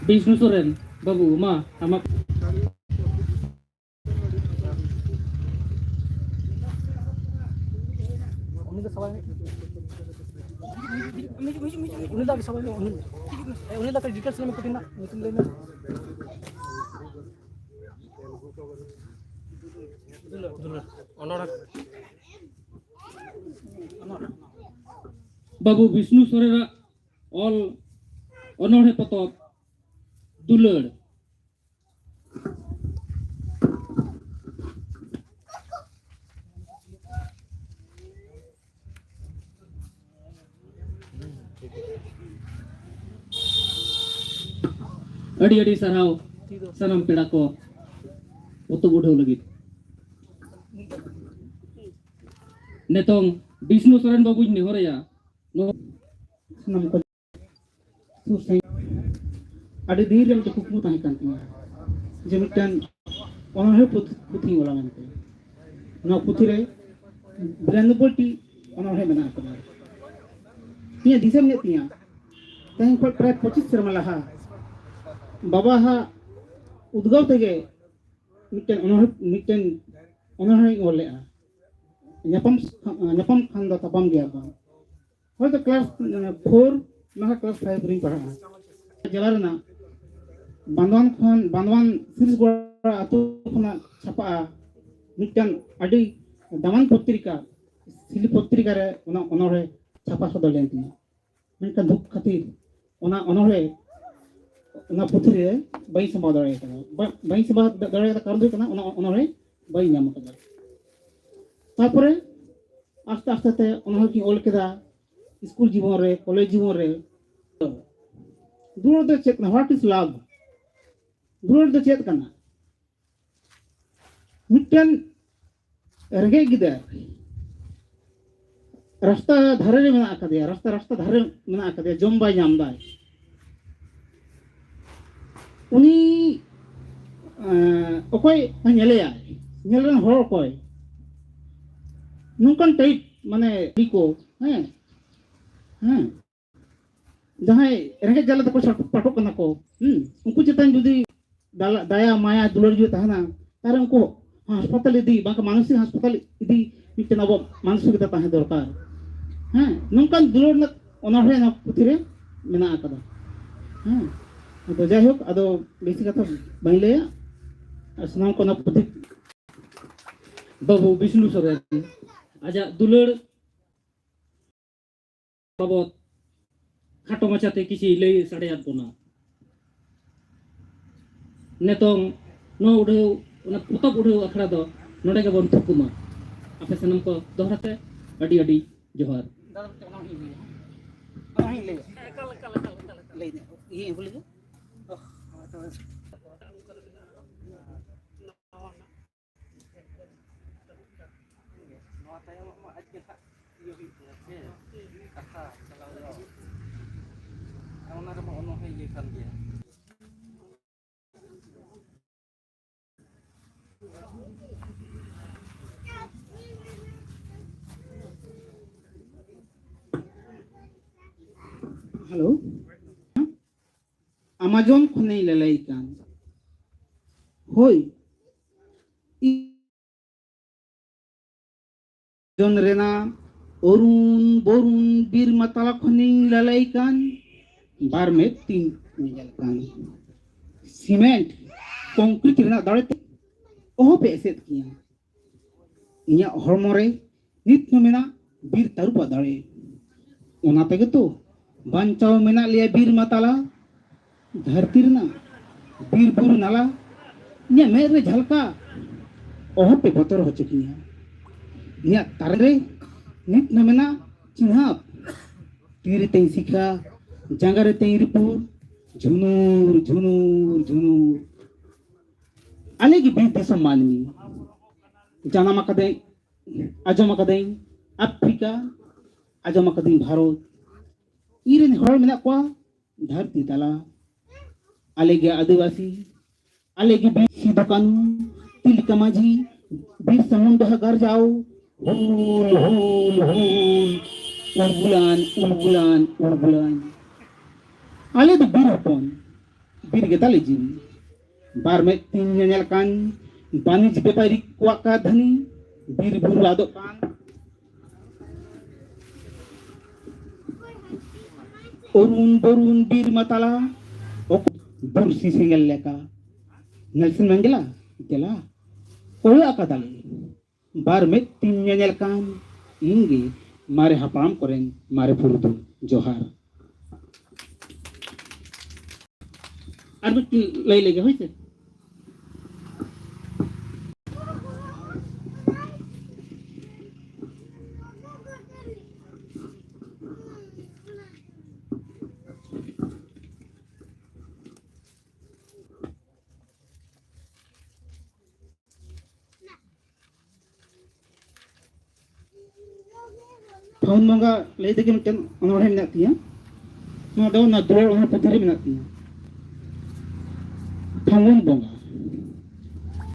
Bisnu Soren, Babu, Ma, sama Babu Bisnu Soren all honor potop Dulur. Adi sarau sanam peda ko oto budhaw lagi. Netong Bisnu Soren Babu ni horaya no sanam ko susai ada diri yang cukup mutah kan jemitan orang he puthi wala mante na puthi re brand bolti orang he bana ko tiya disam ne tiya tang ko pray 25 serma laha baba ha udgaw tege mitten orang he ngole a nyapam khan da tabam gya ba hoy class 4 maka class 5 ring pahana jalarna Banduan Siris Gora atau kena siapa mungkin ada daman potrika sili potrika re onore siapa sudah lenti mungkin duk khatir onore putri re bayi sama dare ta kardu kana onore bayi nyam kada tapore aste aste te onore ki ol keda school जीवन रे college जीवन रे दूर दे check ना what is love दूर दे check करना mitten रंगे गिदा रास्ता धारे रे मेना आका दिया रास्ता धारे मेना आका दिया जम बाय नाम दाय उनी ओकोय नेलेया नेलन हर कोय नुकन टाइप माने लिको जहाँ रेंगे जला तक पटो करना को उनको चितान जुदी दया माया दुलर जो तहना तारे उनको अस्पताल इदी बांका मानसिक अस्पताल इदी मिटन अब मानसिक kita tahan दरकार नंकन दुलर न ओनरे न पुथिरे मेना आकदा तो जाय होक अदो बेसी कथा बाई लेया असनाम को न पुथि बाबू विष्णु सोरेन आजा दुलर babot khato machate kisi lei sadeat bona netong no udeu ona putok udeu akhra do node ga bon thukuma ape sanam ko dohrate adi adi johar lei ye boleh je Halo, Amazon khunei lalaikan. Hoi, John Rena, Orun, Borun, Bir Matala khunei lalaikan. Bar में 3 निकलkan. Cement, concrete rena दाड़े ओह पे ऐसे किया. इन्या हॉर्मोरे नित नमेना बीर तारुपा दाड़े. उनाते के तो बांचाव मेना लिया बीर माताला धरती ना बीर बुरु नाला इन्या मेरे झलका ओह पे बतर हो चुकी है. इन्या तारे नित नमेना चिन्हा तीर ते सिखा जंगरे ते रिपुर झुनूर झुनूर झुनूर आले की बीर देश मानवी जाना मकदे आजो मकदे अफ्रीका आजो मकदे भारत इरेन हर मेना को धरती तला आलेगे आदिवासी आलेगे बीर सिदकान तिलका माझी बीर समुंदर घर जाओ होल होल होल उड़बुलान उड़बुलान उड़बुलान आले तो बीर bir kita lejim bar met tin nyanyalkan banij bepari kuak ka dhani bir buru adok pan orun borun bir matala ok bursi singal leka Nelson Mandela gela oya akadale bar met tin nyanyalkan inge mare hapam koren mare purdu johar আর কি লাই লেগে হয়েছে tahun bangga lay dagi mungkin orang nak tiya no daw na dua orang putri nak tiya tahun bangga